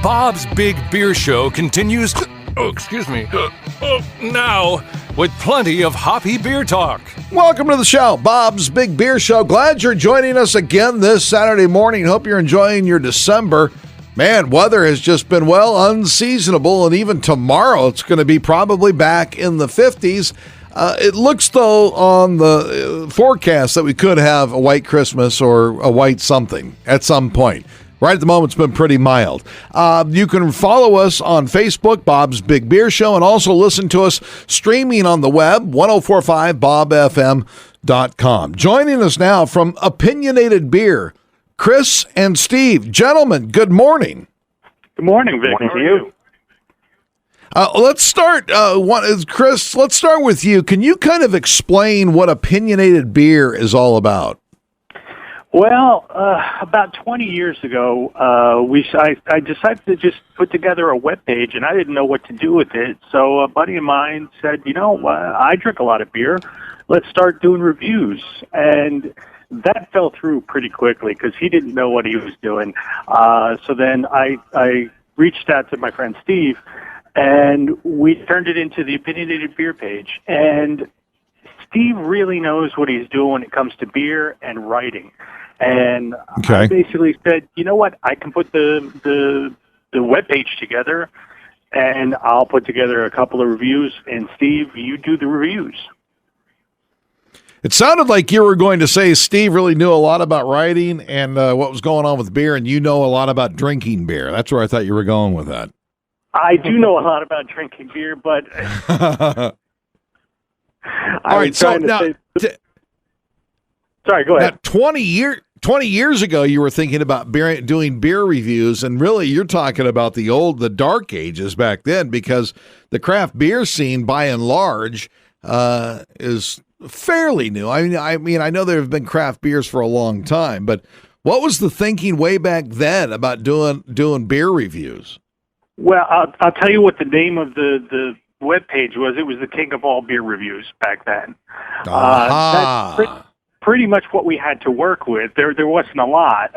Bob's Big Beer Show continues, now with plenty of hoppy beer talk. Welcome to the show, Bob's Big Beer Show. Glad you're joining us again this Saturday morning. Hope you're enjoying your December. Man, weather has just been, unseasonable, and even tomorrow it's going to be probably back in the 50s. It looks, though, on the forecast that we could have a white Christmas or a white something at some point. Right at the moment, it's been pretty mild. You can follow us on Facebook, Bob's Big Beer Show, and also listen to us streaming on the web, 1045bobfm.com. Joining us now from Opinionated Beer, Chris and Steve. Gentlemen, good morning. Good morning, Vic. How are you? Let's start, Chris, let's start with you. Can you kind of explain what Opinionated Beer is all about? Well, about 20 years ago, I decided to just put together a webpage, and I didn't know what to do with it. So a buddy of mine said, I drink a lot of beer. Let's start doing reviews. And that fell through pretty quickly because he didn't know what he was doing. So then I reached out to my friend Steve, and we turned it into the Opinionated Beer page. And Steve really knows what he's doing when it comes to beer and writing. And okay. I basically said, you know what, I can put the webpage together, and I'll put together a couple of reviews, and Steve, you do the reviews. It sounded like you were going to say Steve really knew a lot about writing and what was going on with beer, and you know a lot about drinking beer. That's where I thought you were going with that. I do know a lot about drinking beer, but... All right, so now... Sorry, go ahead. Now, 20 years ago, you were thinking about doing beer reviews, and really you're talking about the dark ages back then, because the craft beer scene, by and large, is fairly new. I mean, I know there have been craft beers for a long time, but what was the thinking way back then about doing beer reviews? Well, I'll tell you what the name of the webpage was. It was the King of All Beer Reviews back then. That's pretty much what we had to work with. There wasn't a lot.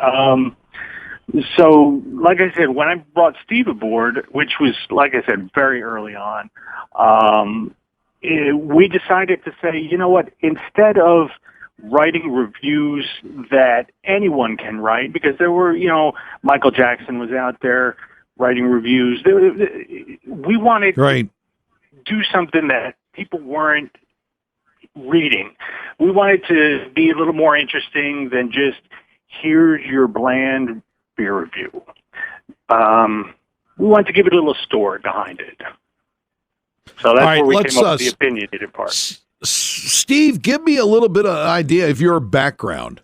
So, like I said, when I brought Steve aboard, which was, like I said, very early on, we decided to say, you know what, instead of writing reviews that anyone can write, because there were, Michael Jackson was out there writing reviews. We wanted to do something that people weren't reading. We wanted to be a little more interesting than just, here's your bland beer review. We wanted to give it a little story behind it. So that's where we came up with the opinionated part. Steve, give me a little bit of an idea of your background.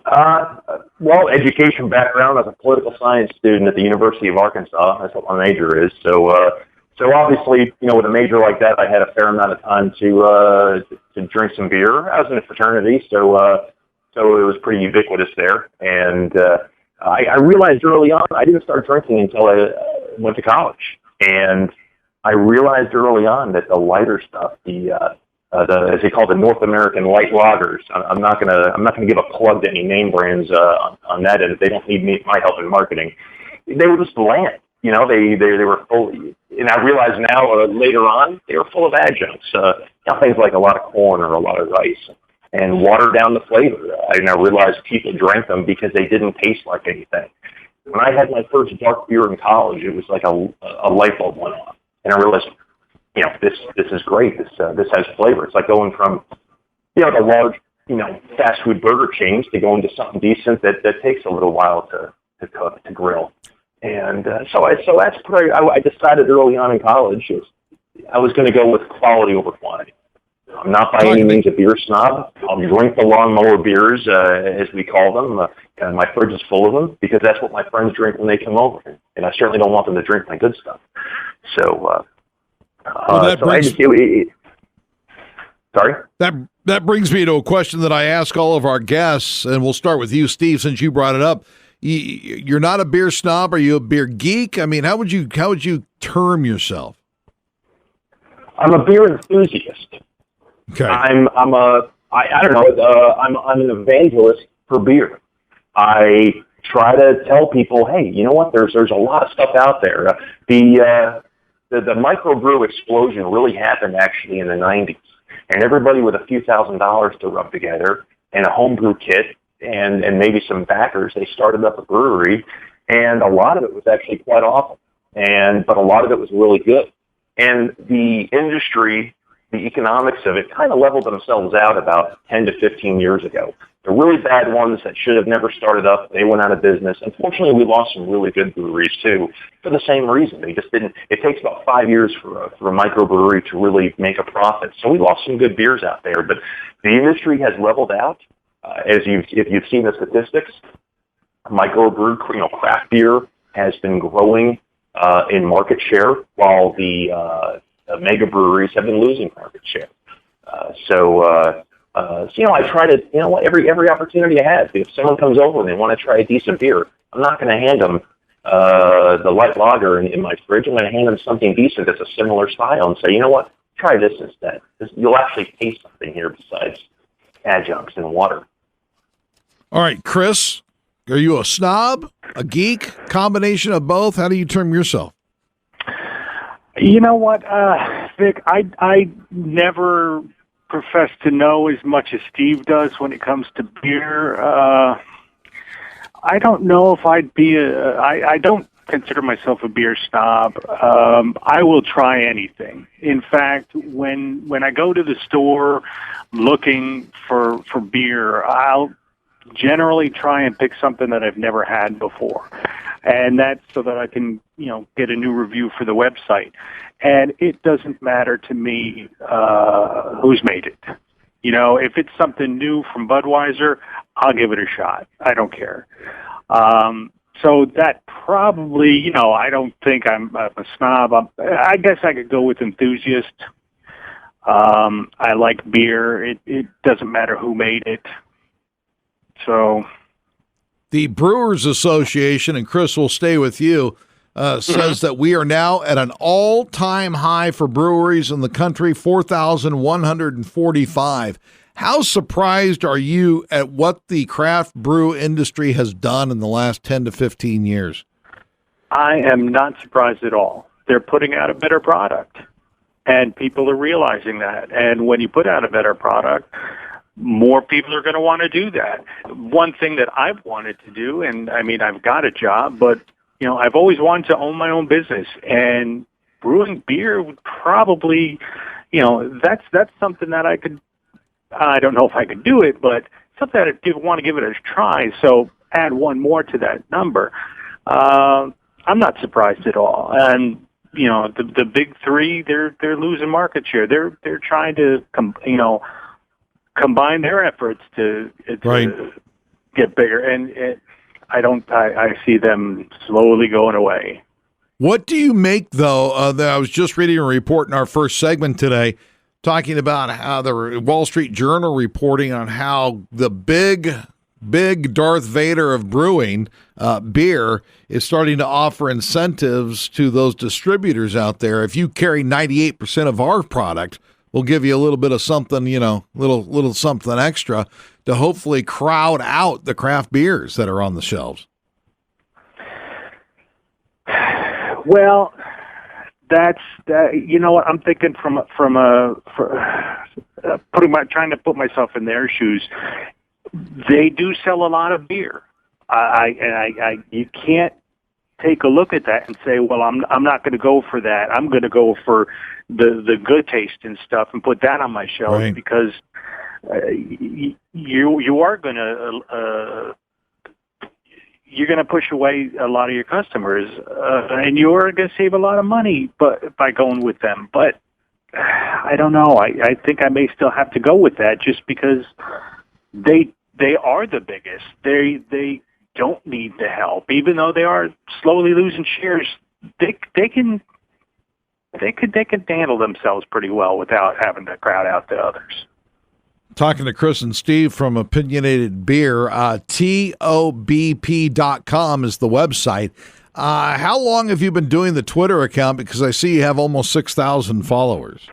Well, education background as a political science student at the University of Arkansas. That's what my major is. So obviously, with a major like that, I had a fair amount of time to drink some beer. I was in a fraternity, so it was pretty ubiquitous there. And I realized early on, I didn't start drinking until I went to college. And I realized early on that the lighter stuff, as they call the North American light lagers, I'm not gonna give a plug to any name brands on that end. They don't need my help in marketing. They were just bland. They were full, and I realize now later on they were full of adjuncts, things like a lot of corn or a lot of rice, and watered down the flavor. And I realized people drank them because they didn't taste like anything. When I had my first dark beer in college, it was like a light bulb went off, and I realized, this is great. This has flavor. It's like going from, the large, fast food burger chains to going to something decent that takes a little while to cook, to grill. And so that's what I decided early on in college. I was going to go with quality over quantity. I'm not by any means a beer snob. I'll drink the lawnmower beers, as we call them, and my fridge is full of them because that's what my friends drink when they come over. And I certainly don't want them to drink my good stuff. So, sorry? That brings me to a question that I ask all of our guests, and we'll start with you, Steve, since you brought it up. You're not a beer snob. Are you a beer geek? I mean, how would you term yourself? I'm a beer enthusiast. Okay. I'm an evangelist for beer. I try to tell people, hey, you know what? There's a lot of stuff out there. The microbrew explosion really happened actually in the 90s, and everybody with a few $1,000s to rub together and a homebrew kit and maybe some backers, they started up a brewery, and a lot of it was actually quite awful, but a lot of it was really good. And the industry, the economics of it kind of leveled themselves out about 10 to 15 years ago. The really bad ones that should have never started up, they went out of business. Unfortunately, we lost some really good breweries, too, for the same reason. They just didn't. It takes about 5 years for a microbrewery to really make a profit. So we lost some good beers out there. But the industry has leveled out. If you've seen the statistics, microbrew, craft beer has been growing in market share, while the mega breweries have been losing market share. I try to, every opportunity I have, if someone comes over and they want to try a decent beer, I'm not going to hand them the light lager in my fridge. I'm going to hand them something decent that's a similar style and say, you know what, try this instead. You'll actually taste something here besides adjuncts and water. All right, Chris, are you a snob, a geek, combination of both? How do you term yourself? You know what, Vic, I never profess to know as much as Steve does when it comes to beer. I don't know if I'd be I don't consider myself a beer snob. I will try anything. In fact, when I go to the store looking for beer, I'll generally try and pick something that I've never had before. And that's so that I can, get a new review for the website. And it doesn't matter to me who's made it. If it's something new from Budweiser, I'll give it a shot. I don't care. So that probably, I don't think I'm a snob. I guess I could go with enthusiast. I like beer. It doesn't matter who made it. So the Brewers Association, and Chris will stay with you, says that we are now at an all-time high for breweries in the country, 4,145. How surprised are you at what the craft brew industry has done in the last 10 to 15 years? I am not surprised at all. They're putting out a better product, and people are realizing that. And when you put out a better product, more people are going to want to do that. One thing that I've wanted to do, and I've got a job, but I've always wanted to own my own business, and brewing beer would probably, that's something that I could. I don't know if I could do it, but something that I do want to give it a try. So add one more to that number. I'm not surprised at all. And the big three, they're losing market share. They're trying to combine their efforts to get bigger, and I see them slowly going away. What do you make, though? I was just reading a report in our first segment today talking about how the Wall Street Journal reporting on how the big Darth Vader of brewing, beer, is starting to offer incentives to those distributors out there. If you carry 98% of our product, we'll give you a little bit of something, little something extra to hopefully crowd out the craft beers that are on the shelves. Well, that's what I'm thinking from trying to put myself in their shoes. They do sell a lot of beer. You can't take a look at that and say, well, I'm not going to go for that. I'm going to go for the good taste and stuff and put that on my shelf, right? Because you are going to you're going to push away a lot of your customers, and you're going to save a lot of money by going with them. But I don't know. I think I may still have to go with that just because they are the biggest. They don't need the help, even though they are slowly losing shares. They can handle themselves pretty well without having to crowd out the others. Talking to Chris and Steve from Opinionated Beer, TOBP.com is the website. How long have you been doing the Twitter account? Because I see you have almost 6,000 followers.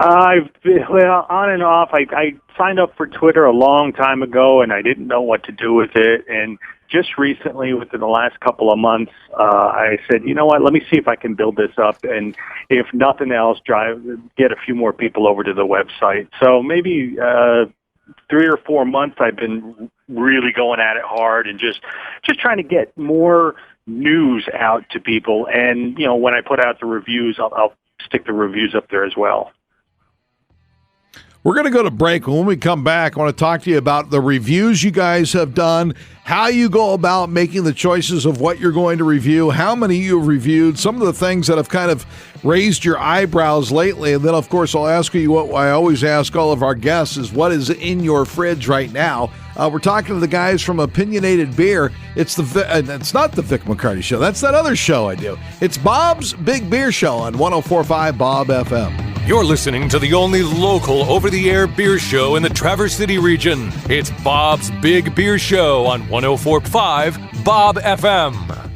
Well, on and off. I signed up for Twitter a long time ago, and I didn't know what to do with it. And just recently, within the last couple of months, I said, you know what, let me see if I can build this up. And if nothing else, get a few more people over to the website. So maybe 3 or 4 months I've been really going at it hard and just trying to get more news out to people. And, you know, when I put out the reviews, I'll stick the reviews up there as well. We're going to go to break. When we come back, I want to talk to you about the reviews you guys have done, how you go about making the choices of what you're going to review, how many you've reviewed, some of the things that have kind of raised your eyebrows lately. And then, of course, I'll ask you what I always ask all of our guests is what is in your fridge right now. We're talking to the guys from Opinionated Beer. It's not the Vic McCarty Show. That's that other show I do. It's Bob's Big Beer Show on 104.5 Bob FM. You're listening to the only local over-the-air beer show in the Traverse City region. It's Bob's Big Beer Show on 104.5 Bob FM.